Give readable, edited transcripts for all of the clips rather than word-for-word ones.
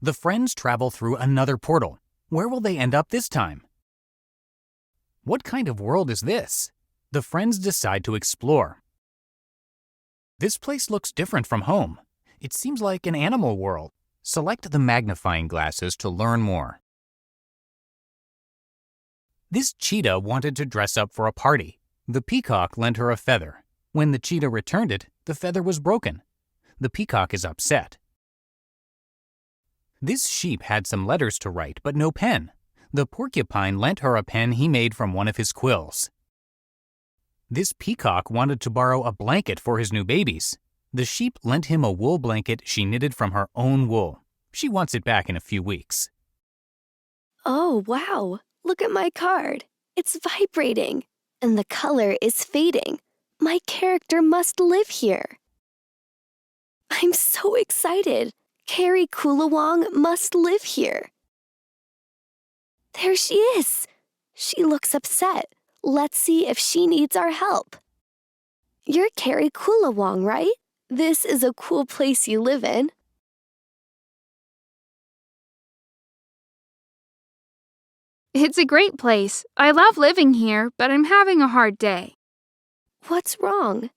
The friends travel through another portal. Where will they end up this time? What kind of world is this? The friends decide to explore. This place looks different from home. It seems like an animal world. Select the magnifying glasses to learn more. This cheetah wanted to dress up for a party. The peacock lent her a feather. When the cheetah returned it, the feather was broken. The peacock is upset. This sheep had some letters to write, but no pen. The porcupine lent her a pen he made from one of his quills. This peacock wanted to borrow a blanket for his new babies. The sheep lent him a wool blanket she knitted from her own wool. She wants it back in a few weeks. Oh, wow! Look at my card. It's vibrating, and the color is fading. My character must live here. I'm so excited. Carrie Coolawong must live here. There she is. She looks upset. Let's see if she needs our help. You're Carrie Coolawong, right? This is a cool place you live in. It's a great place. I love living here, but I'm having a hard day. What's wrong?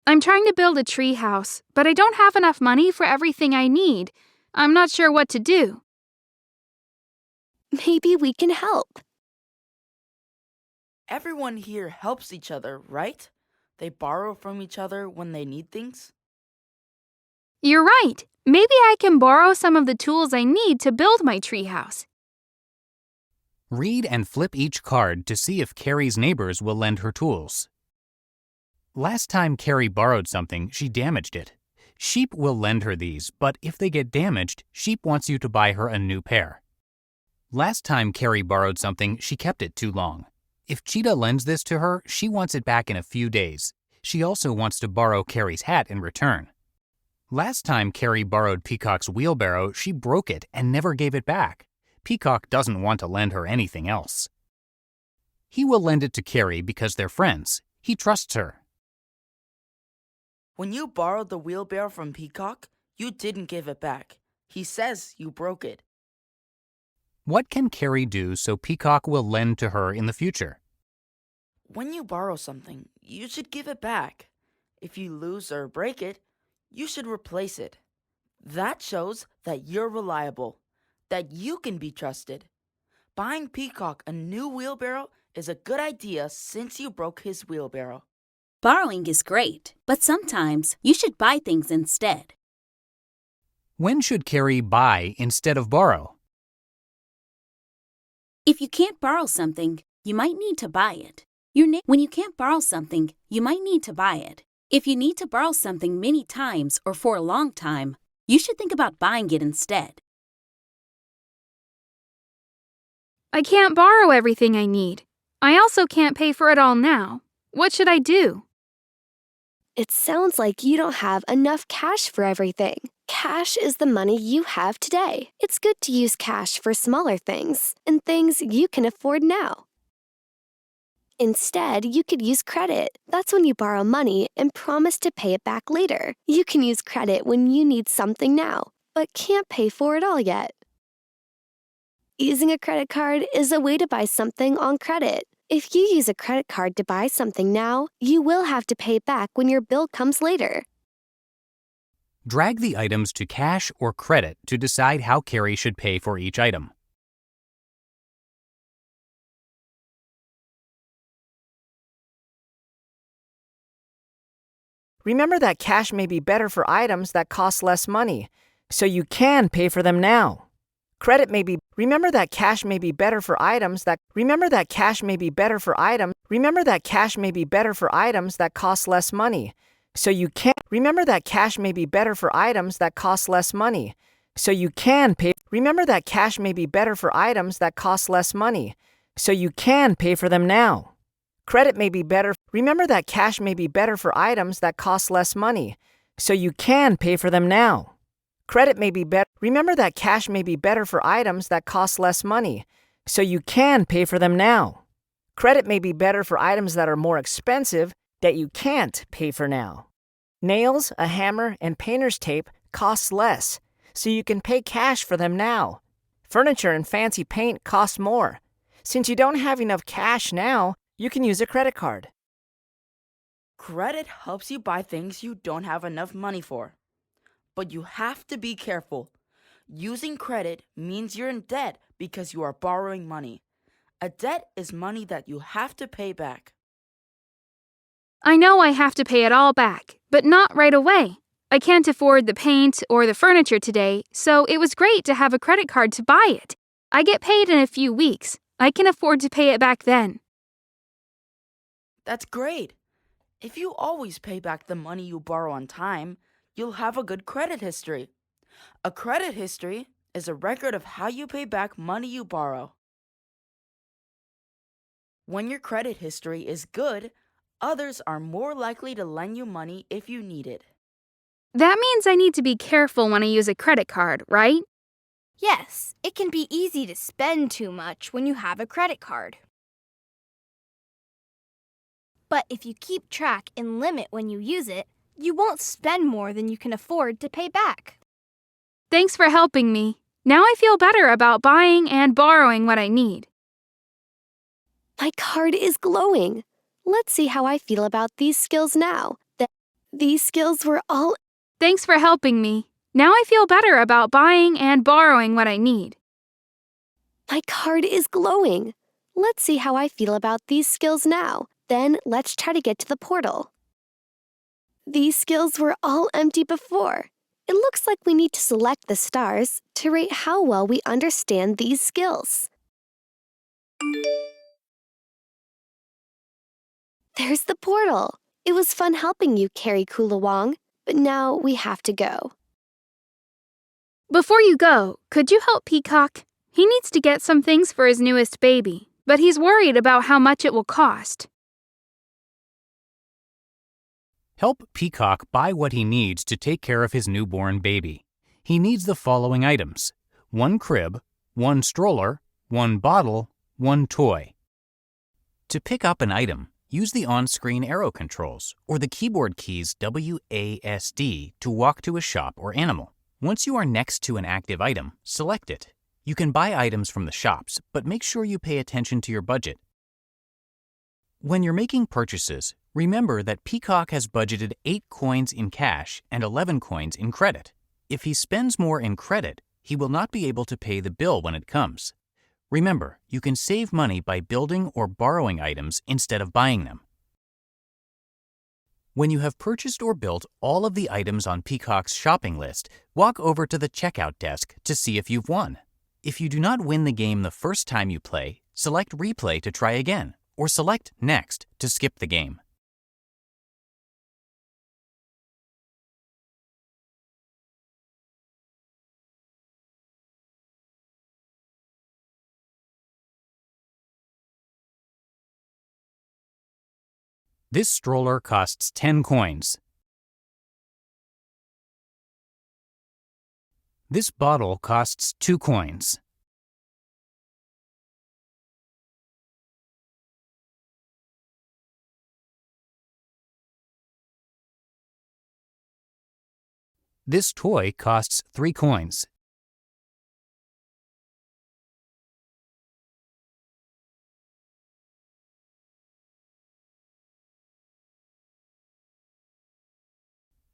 I'm trying to build a tree house, but I don't have enough money for everything I need. I'm not sure what to do. Maybe we can help. Everyone here helps each other, right? They borrow from each other when they need things. You're right. Maybe I can borrow some of the tools I need to build my tree house. Read and flip each card to see if Carrie's neighbors will lend her tools. Last time Carrie borrowed something, she damaged it. Sheep will lend her these, but if they get damaged, Sheep wants you to buy her a new pair. Last time Carrie borrowed something, she kept it too long. If Cheetah lends this to her, she wants it back in a few days. She also wants to borrow Carrie's hat in return. Last time Carrie borrowed Peacock's wheelbarrow, she broke it and never gave it back. Peacock doesn't want to lend her anything else. He will lend it to Carrie because they're friends. He trusts her. When you borrowed the wheelbarrow from Peacock, you didn't give it back. He says you broke it. What can Carrie do so Peacock will lend to her in the future? When you borrow something, you should give it back. If you lose or break it, you should replace it. That shows that you're reliable, that you can be trusted. Buying Peacock a new wheelbarrow is a good idea since you broke his wheelbarrow. Borrowing is great, but sometimes you should buy things instead. When should Carrie buy instead of borrow? If you can't borrow something, you might need to buy it. When you can't borrow something, you might need to buy it. If you need to borrow something many times or for a long time, you should think about buying it instead. I can't borrow everything I need. I also can't pay for it all now. What should I do? It sounds like you don't have enough cash for everything. Cash is the money you have today. It's good to use cash for smaller things and things you can afford now. Instead, you could use credit. That's when you borrow money and promise to pay it back later. You can use credit when you need something now, but can't pay for it all yet. Using a credit card is a way to buy something on credit. If you use a credit card to buy something now, you will have to pay it back when your bill comes later. Drag the items to cash or credit to decide how Carrie should pay for each item. Remember that cash may be better for items that cost less money, so you can pay for them now. Remember that cash may be better for items that cost less money, so you can Remember that cash may be better for items that cost less money, so you can pay Remember that cash may be better for items that cost less money, so you can pay for them now. Credit may be better. Remember that cash may be better for items that cost less money, so you can pay for them now. Credit may be better. Remember that cash may be better for items that cost less money, so you can pay for them now. Credit may be better for items that are more expensive that you can't pay for now. Nails, a hammer, and painter's tape cost less, so you can pay cash for them now. Furniture and fancy paint cost more. Since you don't have enough cash now, you can use a credit card. Credit helps you buy things you don't have enough money for. But you have to be careful. Using credit means you're in debt because you are borrowing money. A debt is money that you have to pay back. I know I have to pay it all back, but not right away. I can't afford the paint or the furniture today, so it was great to have a credit card to buy it. I get paid in a few weeks. I can afford to pay it back then. That's great. If you always pay back the money you borrow on time, you'll have a good credit history. A credit history is a record of how you pay back money you borrow. When your credit history is good, others are more likely to lend you money if you need it. That means I need to be careful when I use a credit card, right? Yes, it can be easy to spend too much when you have a credit card. But if you keep track and limit when you use it, you won't spend more than you can afford to pay back. Thanks for helping me. Now I feel better about buying and borrowing what I need. My card is glowing. Let's see how I feel about these skills now. These skills were all... Thanks for helping me. Now I feel better about buying and borrowing what I need. My card is glowing. Let's see how I feel about these skills now. Then let's try to get to the portal. These skills were all empty before. It looks like we need to select the stars to rate how well we understand these skills. There's the portal. It was fun helping you, Carrie Coolawong, but now we have to go. Before you go, could you help Peacock? He needs to get some things for his newest baby, but he's worried about how much it will cost. Help Peacock buy what he needs to take care of his newborn baby. He needs the following items: 1 crib, 1 stroller, 1 bottle, 1 toy. To pick up an item, use the on-screen arrow controls or the keyboard keys WASD to walk to a shop or animal. Once you are next to an active item, select it. You can buy items from the shops, but make sure you pay attention to your budget. When you're making purchases, remember that Peacock has budgeted 8 coins in cash and 11 coins in credit. If he spends more in credit, he will not be able to pay the bill when it comes. Remember, you can save money by building or borrowing items instead of buying them. When you have purchased or built all of the items on Peacock's shopping list, walk over to the checkout desk to see if you've won. If you do not win the game the first time you play, select Replay to try again, or select Next to skip the game. This stroller costs 10 coins. This bottle costs 2 coins. This toy costs 3 coins.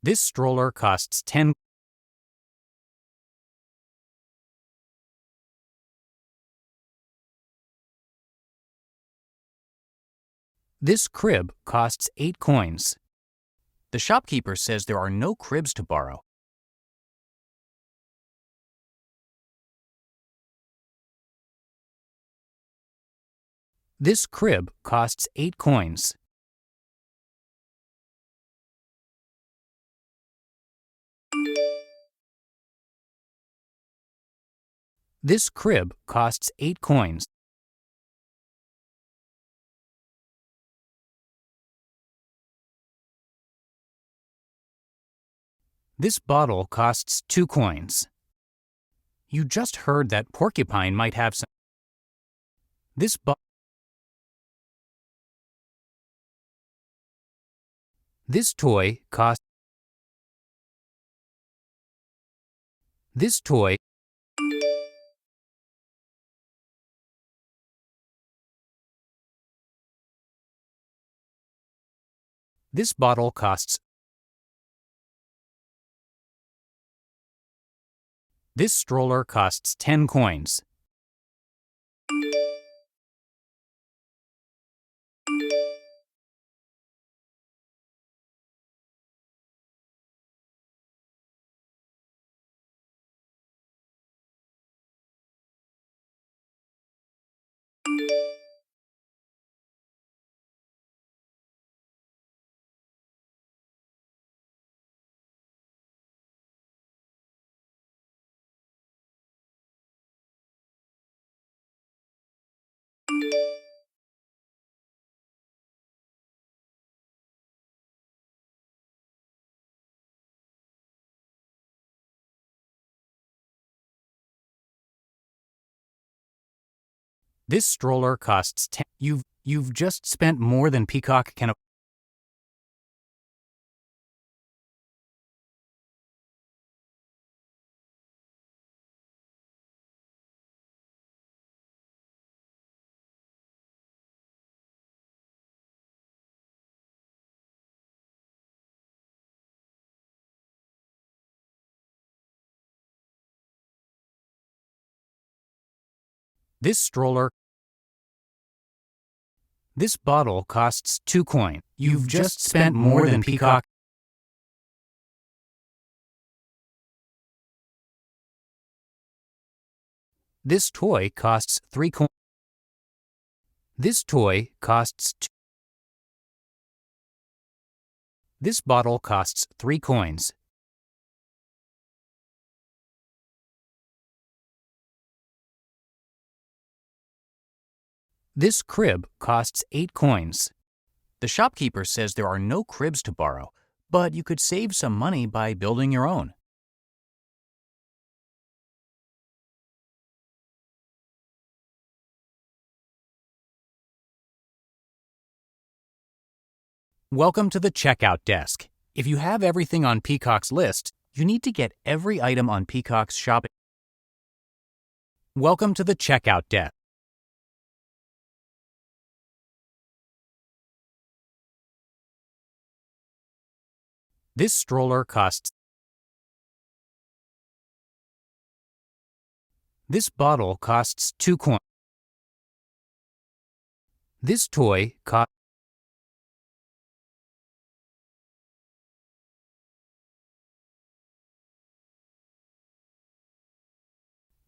This stroller costs 10. This crib costs 8 coins. The shopkeeper says there are no cribs to borrow. This crib costs 8 coins. This crib costs 8 coins. This bottle costs 2 coins. You just heard that Porcupine might have some. This toy costs. This toy This bottle costs This stroller costs 10 coins. This stroller costs 10. You've just spent more than Peacock can. This stroller This bottle costs 2 coins. You've just spent more than Peacock. This toy costs 3 coins. This toy costs 2. This bottle costs 3 coins. This crib costs 8 coins. The shopkeeper says there are no cribs to borrow, but you could save some money by building your own. Welcome to the checkout desk. If you have everything on Peacock's list, you need to get every item on Peacock's shopping. Welcome to the checkout desk. This stroller costs. This bottle costs 2 coins. This toy costs.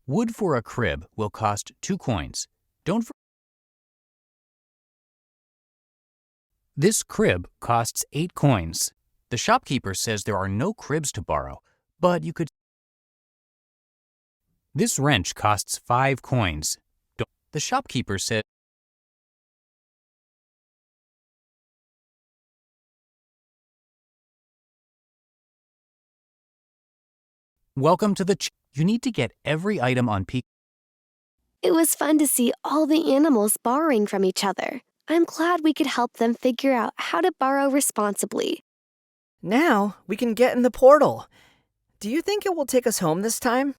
Wood for a crib will cost 2 coins. Don't forget. This crib costs 8 coins. The shopkeeper says there are no cribs to borrow, but you could. This wrench costs 5 coins. The shopkeeper said. Welcome to the. You need to get every item on Peacock. It was fun to see all the animals borrowing from each other. I'm glad we could help them figure out how to borrow responsibly. Now we can get in the portal. Do you think it will take us home this time?